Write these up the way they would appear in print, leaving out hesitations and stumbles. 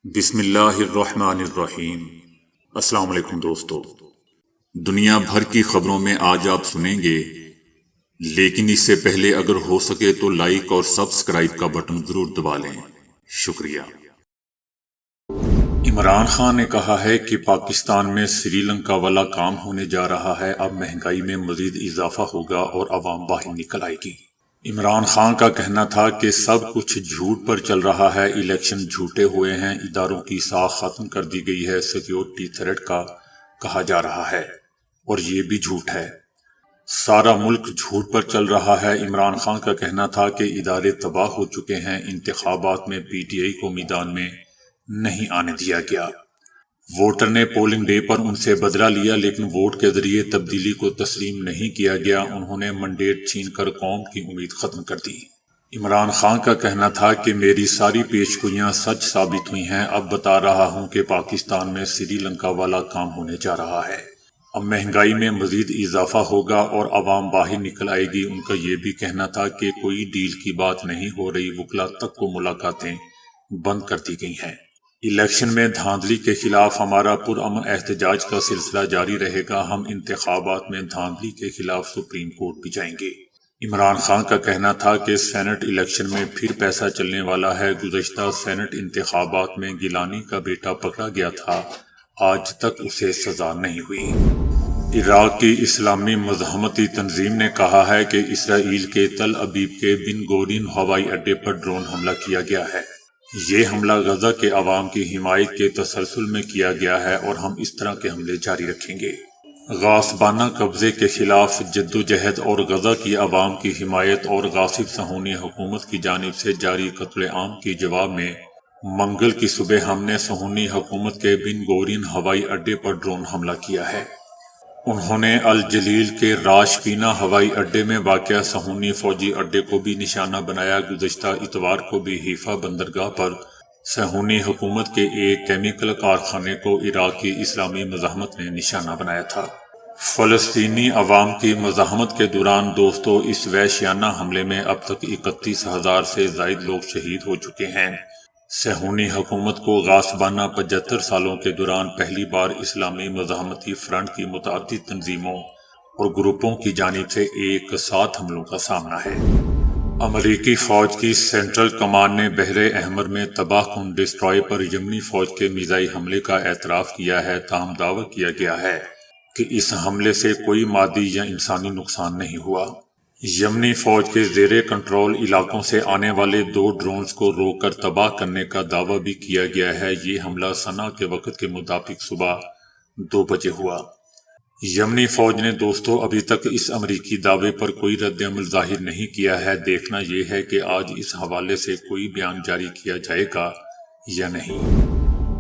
بسم اللہ الرحمن الرحیم۔ السلام علیکم دوستو، دنیا بھر کی خبروں میں آج آپ سنیں گے، لیکن اس سے پہلے اگر ہو سکے تو لائک اور سبسکرائب کا بٹن ضرور دبا لیں۔ شکریہ۔ عمران خان نے کہا ہے کہ پاکستان میں سری لنکا والا کام ہونے جا رہا ہے، اب مہنگائی میں مزید اضافہ ہوگا اور عوام باہر نکل آئے گی۔ عمران خان کا کہنا تھا کہ سب کچھ جھوٹ پر چل رہا ہے، الیکشن جھوٹے ہوئے ہیں، اداروں کی ساکھ ختم کر دی گئی ہے، سیکیورٹی تھریٹ کا کہا جا رہا ہے اور یہ بھی جھوٹ ہے، سارا ملک جھوٹ پر چل رہا ہے۔ عمران خان کا کہنا تھا کہ ادارے تباہ ہو چکے ہیں، انتخابات میں پی ٹی آئی کو میدان میں نہیں آنے دیا گیا، ووٹر نے پولنگ ڈے پر ان سے بدلہ لیا لیکن ووٹ کے ذریعے تبدیلی کو تسلیم نہیں کیا گیا، انہوں نے منڈیٹ چھین کر قوم کی امید ختم کر دی۔ عمران خان کا کہنا تھا کہ میری ساری پیش گوئیاں سچ ثابت ہوئی ہیں، اب بتا رہا ہوں کہ پاکستان میں سری لنکا والا کام ہونے جا رہا ہے، اب مہنگائی میں مزید اضافہ ہوگا اور عوام باہر نکل آئے گی۔ ان کا یہ بھی کہنا تھا کہ کوئی ڈیل کی بات نہیں ہو رہی، وکلا تک کو ملاقاتیں بند کر دی گئی ہیں، الیکشن میں دھاندلی کے خلاف ہمارا پرامن احتجاج کا سلسلہ جاری رہے گا، ہم انتخابات میں دھاندلی کے خلاف سپریم کورٹ بھی جائیں گے۔ عمران خان کا کہنا تھا کہ سینٹ الیکشن میں پھر پیسہ چلنے والا ہے، گزشتہ سینٹ انتخابات میں گیلانی کا بیٹا پکڑا گیا تھا، آج تک اسے سزا نہیں ہوئی۔ عراق کی اسلامی مزاحمتی تنظیم نے کہا ہے کہ اسرائیل کے تل ابیب کے بن گورین ہوائی اڈے پر ڈرون حملہ کیا گیا ہے، یہ حملہ غزہ کے عوام کی حمایت کے تسلسل میں کیا گیا ہے اور ہم اس طرح کے حملے جاری رکھیں گے۔ غاصبانہ قبضے کے خلاف جدوجہد اور غزہ کی عوام کی حمایت اور غاصب صہیونی حکومت کی جانب سے جاری قتل عام کے جواب میں منگل کی صبح ہم نے صہیونی حکومت کے بن گورین ہوائی اڈے پر ڈرون حملہ کیا ہے۔ انہوں نے الجلیل کے راش پینا ہوائی اڈے میں واقع صہیونی فوجی اڈے کو بھی نشانہ بنایا، گزشتہ اتوار کو بھی حیفا بندرگاہ پر صہیونی حکومت کے ایک کیمیکل کارخانے کو عراق کی اسلامی مزاحمت نے نشانہ بنایا تھا۔ فلسطینی عوام کی مزاحمت کے دوران دوستو، اس وحشیانہ حملے میں اب تک 31,000 سے زائد لوگ شہید ہو چکے ہیں۔ صہیونی حکومت کو غاصبانہ 75 سالوں کے دوران پہلی بار اسلامی مزاحمتی فرنٹ کی متعدد تنظیموں اور گروپوں کی جانب سے ایک ساتھ حملوں کا سامنا ہے۔ امریکی فوج کی سینٹرل کمانڈ نے بحر احمر میں تباہ کن ڈسٹرائے پر یمنی فوج کے میزائل حملے کا اعتراف کیا ہے، تاہم دعویٰ کیا گیا ہے کہ اس حملے سے کوئی مادی یا انسانی نقصان نہیں ہوا۔ یمنی فوج کے زیر کنٹرول علاقوں سے آنے والے 2 ڈرونز کو روک کر تباہ کرنے کا دعویٰ بھی کیا گیا ہے، یہ حملہ صنع کے وقت کے مطابق صبح 2 بجے ہوا۔ یمنی فوج نے دوستو ابھی تک اس امریکی دعوے پر کوئی رد عمل ظاہر نہیں کیا ہے، دیکھنا یہ ہے کہ آج اس حوالے سے کوئی بیان جاری کیا جائے گا یا نہیں۔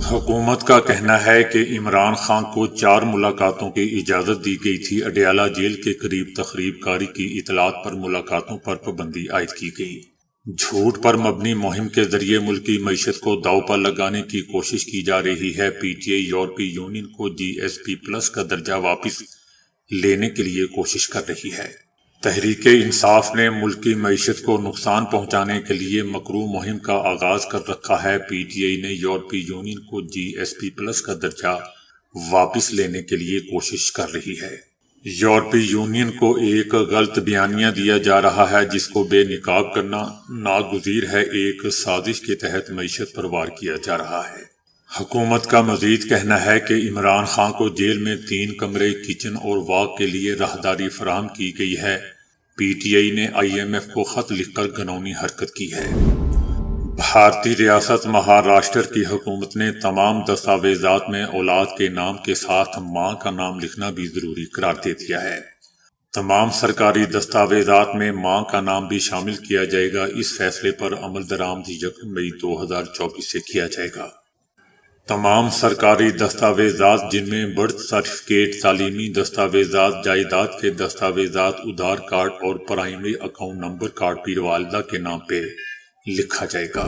حکومت کا کہنا ہے کہ عمران خان کو 4 ملاقاتوں کی اجازت دی گئی تھی، اڈیالہ جیل کے قریب تخریب کاری کی اطلاعات پر ملاقاتوں پر پابندی عائد کی گئی۔ جھوٹ پر مبنی مہم کے ذریعے ملکی معیشت کو داؤ پر لگانے کی کوشش کی جا رہی ہے، پی ٹی آئی یورپی یونین کو جی ایس پی پلس کا درجہ واپس لینے کے لیے کوشش کر رہی ہے۔ تحریک انصاف نے ملکی معیشت کو نقصان پہنچانے کے لیے مکروہ مہم کا آغاز کر رکھا ہے، پی ٹی آئی نے یورپی یونین کو جی ایس پی پلس کا درجہ واپس لینے کے لیے کوشش کر رہی ہے۔ یورپی یونین کو ایک غلط بیانیہ دیا جا رہا ہے جس کو بے نقاب کرنا ناگزیر ہے، ایک سازش کے تحت معیشت پر وار کیا جا رہا ہے۔ حکومت کا مزید کہنا ہے کہ عمران خان کو جیل میں 3 کمرے، کچن اور واک کے لیے راہداری فراہم کی گئی ہے۔ پی ٹی آئی نے آئی ایم ایف کو خط لکھ کر گھناؤنی حرکت کی ہے۔ بھارتی ریاست مہاراشٹر کی حکومت نے تمام دستاویزات میں اولاد کے نام کے ساتھ ماں کا نام لکھنا بھی ضروری قرار دے دیا ہے۔ تمام سرکاری دستاویزات میں ماں کا نام بھی شامل کیا جائے گا، اس فیصلے پر عمل درآمد 1 مئی 2024 سے کیا جائے گا۔ تمام سرکاری دستاویزات جن میں برتھ سرٹیفکیٹ، تعلیمی دستاویزات، جائیداد کے دستاویزات، آدھار کارڈ اور پرائمری اکاؤنٹ نمبر کارڈ بھی والدہ کے نام پہ لکھا جائے گا۔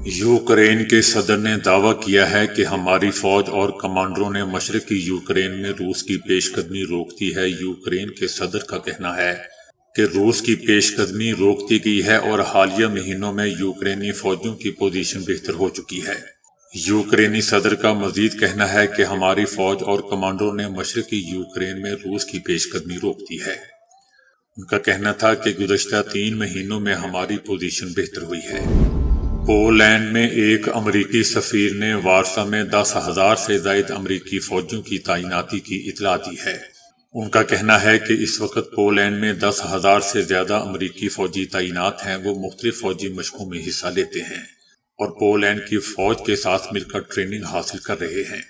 یوکرین کے صدر نے دعویٰ کیا ہے کہ ہماری فوج اور کمانڈروں نے مشرقی یوکرین میں روس کی پیش قدمی روک دی ہے۔ یوکرین کے صدر کا کہنا ہے کہ روس کی پیش قدمی روک دی گئی ہے اور حالیہ مہینوں میں یوکرینی فوجیوں کی پوزیشن بہتر ہو چکی ہے۔ یوکرینی صدر کا مزید کہنا ہے کہ ہماری فوج اور کمانڈروں نے مشرقی یوکرین میں روس کی پیش قدمی روک دی ہے۔ ان کا کہنا تھا کہ گزشتہ 3 مہینوں میں ہماری پوزیشن بہتر ہوئی ہے۔ پولینڈ میں ایک امریکی سفیر نے وارسا میں 10,000 سے زائد امریکی فوجیوں کی تعیناتی کی اطلاع دی ہے۔ ان کا کہنا ہے کہ اس وقت پولینڈ میں 10,000 سے زیادہ امریکی فوجی تعینات ہیں۔ وہ مختلف فوجی مشقوں میں حصہ لیتے ہیں اور پولینڈ کی فوج کے ساتھ مل کر ٹریننگ حاصل کر رہے ہیں۔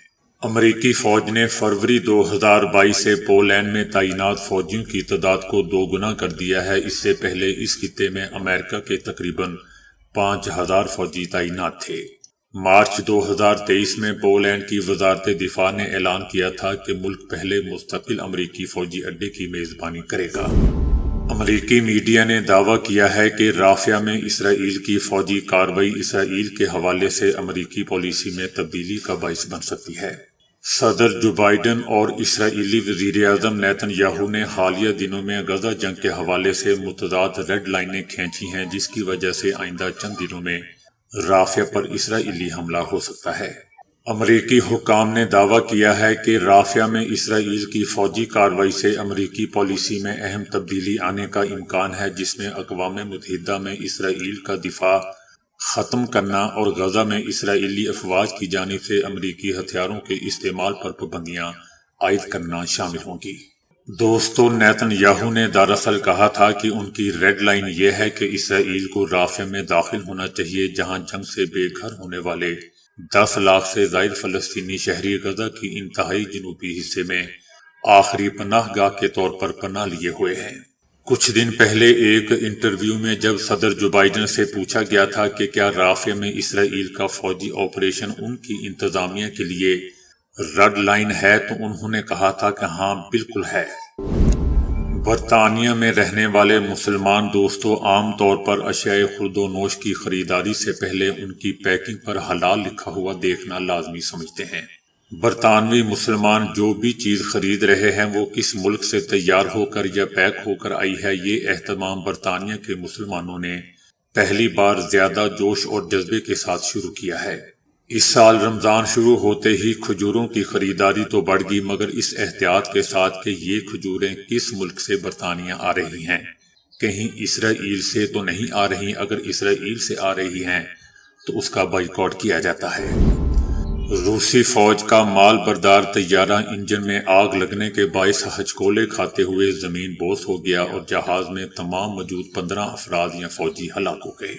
امریکی فوج نے فروری 2022 سے پولینڈ میں تعینات فوجیوں کی تعداد کو 2 گنا کر دیا ہے۔ اس سے پہلے اس خطے میں امریکہ کے تقریباً 5,000 فوجی تعینات تھے۔ مارچ 2023 میں پولینڈ کی وزارت دفاع نے اعلان کیا تھا کہ ملک پہلے مستقل امریکی فوجی اڈے کی میزبانی کرے گا۔ امریکی میڈیا نے دعویٰ کیا ہے کہ رافیہ میں اسرائیل کی فوجی کارروائی اسرائیل کے حوالے سے امریکی پالیسی میں تبدیلی کا باعث بن سکتی ہے۔ صدر جو بائیڈن اور اسرائیلی وزیر اعظم نیتن یاہو نے حالیہ دنوں میں غزہ جنگ کے حوالے سے متضاد ریڈ لائنیں کھینچی ہیں، جس کی وجہ سے آئندہ چند دنوں میں رافیہ پر اسرائیلی حملہ ہو سکتا ہے۔ امریکی حکام نے دعویٰ کیا ہے کہ رافیہ میں اسرائیل کی فوجی کارروائی سے امریکی پالیسی میں اہم تبدیلی آنے کا امکان ہے، جس میں اقوام متحدہ میں اسرائیل کا دفاع ختم کرنا اور غزہ میں اسرائیلی افواج کی جانب سے امریکی ہتھیاروں کے استعمال پر پابندیاں عائد کرنا شامل ہوں گی۔ دوستو، نیتن یاہو نے دراصل کہا تھا کہ ان کی ریڈ لائن یہ ہے کہ اسرائیل کو رافیہ میں داخل ہونا چاہیے، جہاں جنگ سے بے گھر ہونے والے 10 لاکھ سے زائد فلسطینی شہری غزہ کی انتہائی جنوبی حصے میں آخری پناہ گاہ کے طور پر پناہ لیے ہوئے ہیں۔ کچھ دن پہلے ایک انٹرویو میں جب صدر جو بائیڈن سے پوچھا گیا تھا کہ کیا رافیہ میں اسرائیل کا فوجی آپریشن ان کی انتظامیہ کے لیے ریڈ لائن ہے، تو انہوں نے کہا تھا کہ ہاں، بالکل ہے۔ برطانیہ میں رہنے والے مسلمان دوستوں عام طور پر اشیاء خورد و نوش کی خریداری سے پہلے ان کی پیکنگ پر حلال لکھا ہوا دیکھنا لازمی سمجھتے ہیں۔ برطانوی مسلمان جو بھی چیز خرید رہے ہیں وہ کس ملک سے تیار ہو کر یا پیک ہو کر آئی ہے، یہ اہتمام برطانیہ کے مسلمانوں نے پہلی بار زیادہ جوش اور جذبے کے ساتھ شروع کیا ہے۔ اس سال رمضان شروع ہوتے ہی کھجوروں کی خریداری تو بڑھ گئی، مگر اس احتیاط کے ساتھ کہ یہ کھجوریں کس ملک سے برطانیہ آ رہی ہیں، کہیں اسرائیل سے تو نہیں آ رہی۔ اگر اسرائیل سے آ رہی ہیں تو اس کا بائیکاٹ کیا جاتا ہے۔ روسی فوج کا مال بردار طیارہ انجن میں آگ لگنے کے باعث ہچکولے کھاتے ہوئے زمین بوس ہو گیا اور جہاز میں تمام موجود 15 افراد یا فوجی ہلاک ہو گئے۔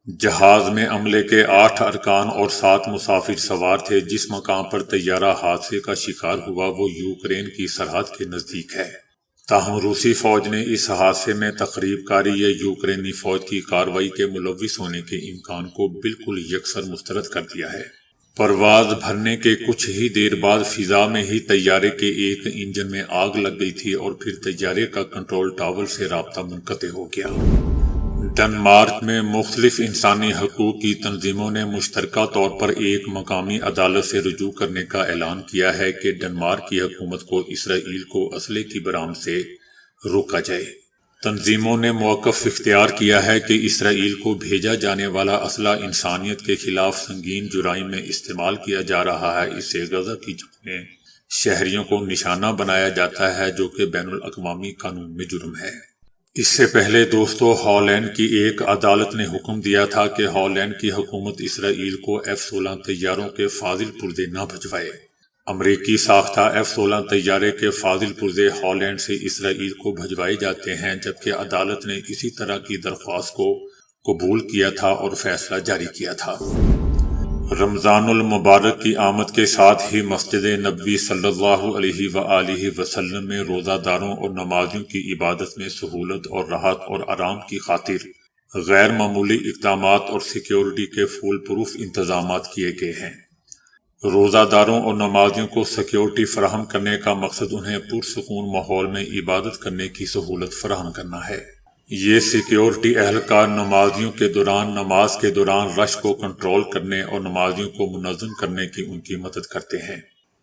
جہاز میں عملے کے 8 ارکان اور 7 مسافر سوار تھے۔ جس مقام پر طیارہ حادثے کا شکار ہوا وہ یوکرین کی سرحد کے نزدیک ہے، تاہم روسی فوج نے اس حادثے میں تخریب کاری یا یوکرینی فوج کی کارروائی کے ملوث ہونے کے امکان کو بالکل یکسر مسترد کر دیا ہے۔ پرواز بھرنے کے کچھ ہی دیر بعد فضا میں ہی طیارے کے ایک انجن میں آگ لگ گئی تھی اور پھر طیارے کا کنٹرول ٹاور سے رابطہ منقطع ہو گیا۔ ڈنمارک میں مختلف انسانی حقوق کی تنظیموں نے مشترکہ طور پر ایک مقامی عدالت سے رجوع کرنے کا اعلان کیا ہے کہ ڈنمارک کی حکومت کو اسرائیل کو اسلحے کی برآمد سے روکا جائے۔ تنظیموں نے موقف اختیار کیا ہے کہ اسرائیل کو بھیجا جانے والا اسلحہ انسانیت کے خلاف سنگین جرائم میں استعمال کیا جا رہا ہے۔ اس سے غزہ کی جنگ میں شہریوں کو نشانہ بنایا جاتا ہے، جو کہ بین الاقوامی قانون میں جرم ہے۔ اس سے پہلے دوستو، ہالینڈ کی ایک عدالت نے حکم دیا تھا کہ ہالینڈ کی حکومت اسرائیل کو F-16 طیاروں کے فاضل پرزے نہ بھجوائے۔ امریکی ساختہ F-16 طیارے کے فاضل پرزے ہالینڈ سے اسرائیل کو بھجوائے جاتے ہیں، جبکہ عدالت نے اسی طرح کی درخواست کو قبول کیا تھا اور فیصلہ جاری کیا تھا۔ رمضان المبارک کی آمد کے ساتھ ہی مسجد نبوی صلی اللہ علیہ وآلہ وسلم میں روزہ داروں اور نمازیوں کی عبادت میں سہولت اور راحت اور آرام کی خاطر غیر معمولی اقدامات اور سیکیورٹی کے فول پروف انتظامات کیے گئے ہیں۔ روزہ داروں اور نمازیوں کو سیکیورٹی فراہم کرنے کا مقصد انہیں پرسکون ماحول میں عبادت کرنے کی سہولت فراہم کرنا ہے۔ یہ سیکیورٹی اہلکار نمازیوں کے دوران نماز کے دوران رش کو کنٹرول کرنے اور نمازیوں کو منظم کرنے کی ان کی مدد کرتے ہیں۔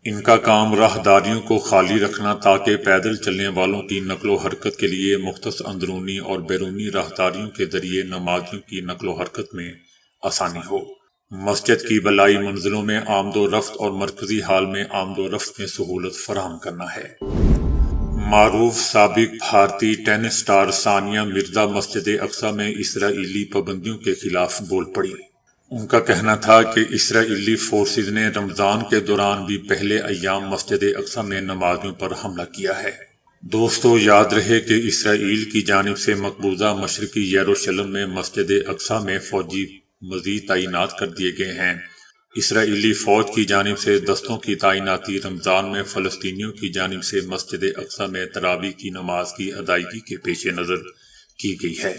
ان کا کام راہداریوں کو خالی رکھنا تاکہ پیدل چلنے والوں کی نقل و حرکت کے لیے مختص اندرونی اور بیرونی راہداریوں کے ذریعے نمازیوں کی نقل و حرکت میں آسانی ہو۔ مسجد کی بالائی منزلوں میں آمد و رفت اور مرکزی ہال میں آمد و رفت میں سہولت فراہم کرنا ہے۔ معروف سابق بھارتی ٹینس اسٹار ثانیہ مرزا مسجد اقصی میں اسرائیلی پابندیوں کے خلاف بول پڑی۔ ان کا کہنا تھا کہ اسرائیلی فورسز نے رمضان کے دوران بھی پہلے ایام مسجد اقصی میں نمازیوں پر حملہ کیا ہے۔ دوستو، یاد رہے کہ اسرائیل کی جانب سے مقبوضہ مشرقی یروشلم میں مسجد اقصی میں فوجی مزید تعینات کر دیے گئے ہیں۔ اسرائیلی فوج کی جانب سے دستوں کی تعیناتی رمضان میں فلسطینیوں کی جانب سے مسجد اقصی میں تراویح کی نماز کی ادائیگی کے پیش نظر کی گئی ہے۔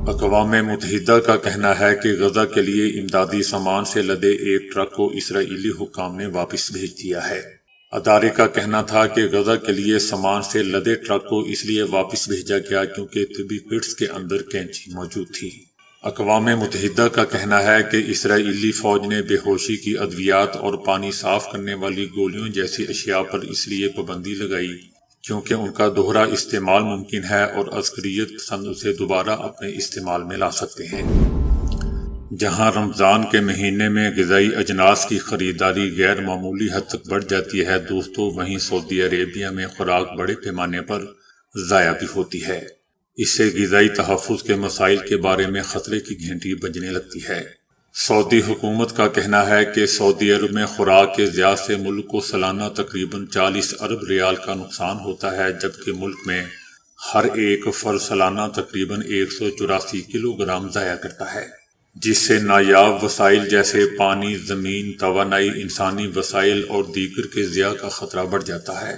اقوام متحدہ کا کہنا ہے کہ غزہ کے لیے امدادی سامان سے لدے ایک ٹرک کو اسرائیلی حکام نے واپس بھیج دیا ہے۔ ادارے کا کہنا تھا کہ غزہ کے لیے سامان سے لدے ٹرک کو اس لیے واپس بھیجا گیا کیونکہ طبی کٹس کے اندر کینچی موجود تھی۔ اقوام متحدہ کا کہنا ہے کہ اسرائیلی فوج نے بے ہوشی کی ادویات اور پانی صاف کرنے والی گولیوں جیسی اشیاء پر اس لیے پابندی لگائی کیونکہ ان کا دوہرا استعمال ممکن ہے اور عسکریت پسند اسے دوبارہ اپنے استعمال میں لا سکتے ہیں۔ جہاں رمضان کے مہینے میں غذائی اجناس کی خریداری غیر معمولی حد تک بڑھ جاتی ہے دوستو، وہیں سعودی عربیہ میں خوراک بڑے پیمانے پر ضائع بھی ہوتی ہے۔ اس سے غذائی تحفظ کے مسائل کے بارے میں خطرے کی گھنٹی بجنے لگتی ہے۔ سعودی حکومت کا کہنا ہے کہ سعودی عرب میں خوراک کے ضیاع سے ملک کو سالانہ تقریباً 40 ارب ریال کا نقصان ہوتا ہے، جبکہ ملک میں ہر ایک فرد سالانہ تقریباً 184 کلو گرام ضائع کرتا ہے، جس سے نایاب وسائل جیسے پانی، زمین، توانائی، انسانی وسائل اور دیگر کے ضیاع کا خطرہ بڑھ جاتا ہے۔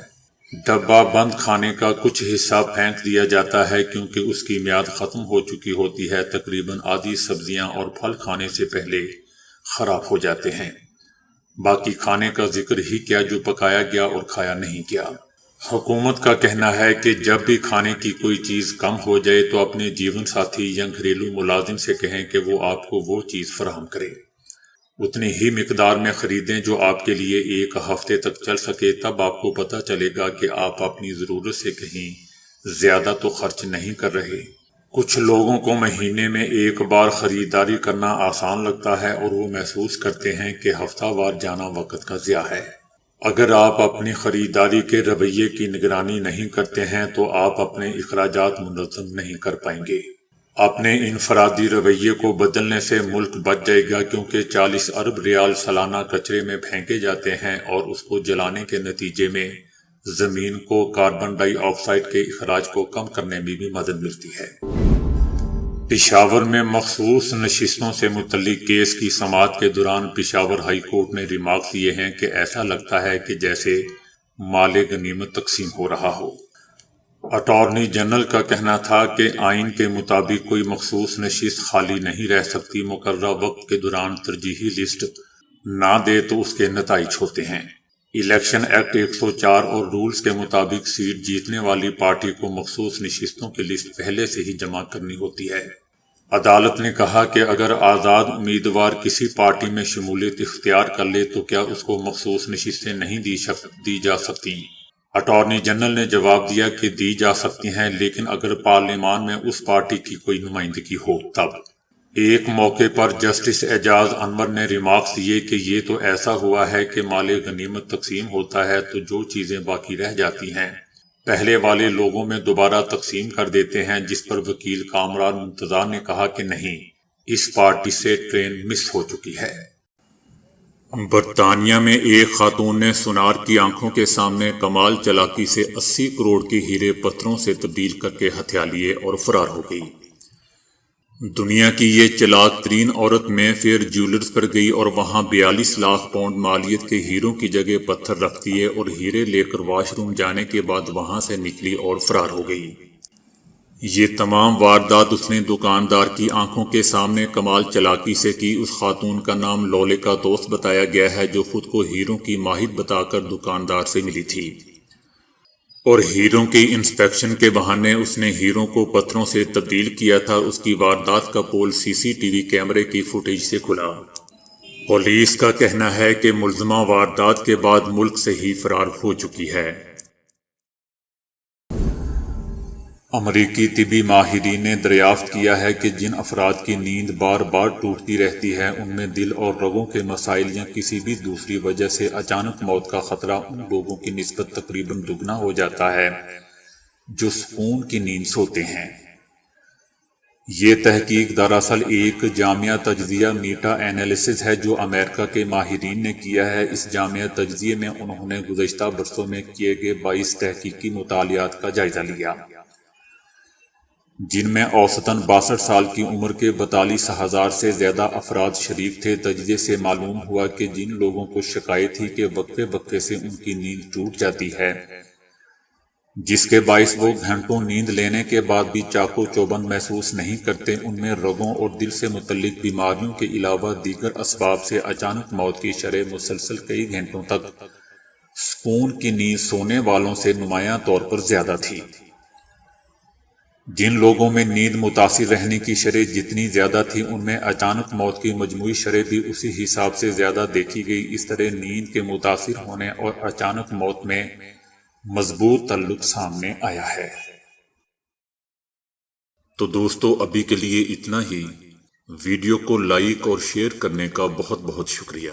ڈبہ بند کھانے کا کچھ حصہ پھینک دیا جاتا ہے کیونکہ اس کی میعاد ختم ہو چکی ہوتی ہے۔ تقریباً آدھی سبزیاں اور پھل کھانے سے پہلے خراب ہو جاتے ہیں، باقی کھانے کا ذکر ہی کیا جو پکایا گیا اور کھایا نہیں گیا۔ حکومت کا کہنا ہے کہ جب بھی کھانے کی کوئی چیز کم ہو جائے تو اپنے جیون ساتھی یا گھریلو ملازم سے کہیں کہ وہ آپ کو وہ چیز فراہم کرے، اتنی ہی مقدار میں خریدیں جو آپ کے لیے ایک ہفتے تک چل سکے۔ تب آپ کو پتہ چلے گا کہ آپ اپنی ضرورت سے کہیں زیادہ تو خرچ نہیں کر رہے۔ کچھ لوگوں کو مہینے میں ایک بار خریداری کرنا آسان لگتا ہے اور وہ محسوس کرتے ہیں کہ ہفتہ وار جانا وقت کا ضیاع ہے۔ اگر آپ اپنی خریداری کے رویے کی نگرانی نہیں کرتے ہیں تو آپ اپنے اخراجات منظم نہیں کر پائیں گے۔ اپنے انفرادی رویے کو بدلنے سے ملک بچ جائے گا کیونکہ 40 ارب ریال سالانہ کچرے میں پھینکے جاتے ہیں اور اس کو جلانے کے نتیجے میں زمین کو کاربن ڈائی آکسائیڈ کے اخراج کو کم کرنے میں بھی مدد ملتی ہے۔ پشاور میں مخصوص نشستوں سے متعلق کیس کی سماعت کے دوران پشاور ہائی کورٹ نے ریمارکس دیے ہیں کہ ایسا لگتا ہے کہ جیسے مال غنیمت تقسیم ہو رہا ہو۔ اٹارنی جنرل کا کہنا تھا کہ آئین کے مطابق کوئی مخصوص نشست خالی نہیں رہ سکتی، مقررہ وقت کے دوران ترجیحی لسٹ نہ دے تو اس کے نتائج ہوتے ہیں۔ الیکشن ایکٹ 104 اور رولز کے مطابق سیٹ جیتنے والی پارٹی کو مخصوص نشستوں کی لسٹ پہلے سے ہی جمع کرنی ہوتی ہے۔ عدالت نے کہا کہ اگر آزاد امیدوار کسی پارٹی میں شمولیت اختیار کر لے تو کیا اس کو مخصوص نشستیں نہیں دی جا سکتی؟ اٹارنی جنرل نے جواب دیا کہ دی جا سکتی ہیں، لیکن اگر پارلیمان میں اس پارٹی کی کوئی نمائندگی ہو تب۔ ایک موقع پر جسٹس اعجاز انور نے ریمارکس دیے کہ یہ تو ایسا ہوا ہے کہ مال غنیمت تقسیم ہوتا ہے تو جو چیزیں باقی رہ جاتی ہیں پہلے والے لوگوں میں دوبارہ تقسیم کر دیتے ہیں، جس پر وکیل کامران منتظر نے کہا کہ نہیں، اس پارٹی سے ٹرین مس ہو چکی ہے۔ برطانیہ میں ایک خاتون نے سونار کی آنکھوں کے سامنے کمال چالاکی سے 80 کروڑ کے ہیرے پتھروں سے تبدیل کر کے ہتھیا لیے اور فرار ہو گئی۔ دنیا کی یہ چلاک ترین عورت مے فیئر جیولرز پر گئی اور وہاں 42 لاکھ پاؤنڈ مالیت کے ہیروں کی جگہ پتھر رکھ دیے اور ہیرے لے کر واش روم جانے کے بعد وہاں سے نکلی اور فرار ہو گئی۔ یہ تمام واردات اس نے دکاندار کی آنکھوں کے سامنے کمال چالاکی سے کی۔ اس خاتون کا نام لولکا دوست بتایا گیا ہے، جو خود کو ہیروں کی ماہر بتا کر دکاندار سے ملی تھی اور ہیروں کی انسپیکشن کے بہانے اس نے ہیروں کو پتھروں سے تبدیل کیا تھا۔ اس کی واردات کا پول CCTV کیمرے کی فوٹیج سے کھلا۔ پولیس کا کہنا ہے کہ ملزمہ واردات کے بعد ملک سے ہی فرار ہو چکی ہے۔ امریکی طبی ماہرین نے دریافت کیا ہے کہ جن افراد کی نیند بار بار ٹوٹتی رہتی ہے ان میں دل اور رگوں کے مسائل یا کسی بھی دوسری وجہ سے اچانک موت کا خطرہ ان لوگوں کی نسبت تقریباً دگنا ہو جاتا ہے جو سکون کی نیند سوتے ہیں۔ یہ تحقیق دراصل ایک جامع تجزیہ میٹا انالیسس ہے جو امریکہ کے ماہرین نے کیا ہے۔ اس جامع تجزیے میں انہوں نے گزشتہ برسوں میں کیے گئے 22 تحقیقی مطالعات کا جائزہ لیا، جن میں اوسطاً 62 سال کی عمر کے 42,000 سے زیادہ افراد شریک تھے۔ تجزیے سے معلوم ہوا کہ جن لوگوں کو شکایت تھی کہ وقفے وقفے سے ان کی نیند ٹوٹ جاتی ہے، جس کے باعث وہ گھنٹوں نیند لینے کے بعد بھی چاق و چوبند محسوس نہیں کرتے، ان میں رگوں اور دل سے متعلق بیماریوں کے علاوہ دیگر اسباب سے اچانک موت کی شرح مسلسل کئی گھنٹوں تک سکون کی نیند سونے والوں سے نمایاں طور پر زیادہ تھی۔ جن لوگوں میں نیند متاثر رہنے کی شرح جتنی زیادہ تھی، ان میں اچانک موت کی مجموعی شرح بھی اسی حساب سے زیادہ دیکھی گئی۔ اس طرح نیند کے متاثر ہونے اور اچانک موت میں مضبوط تعلق سامنے آیا ہے۔ تو دوستو، ابھی کے لیے اتنا ہی۔ ویڈیو کو لائک اور شیئر کرنے کا بہت بہت شکریہ۔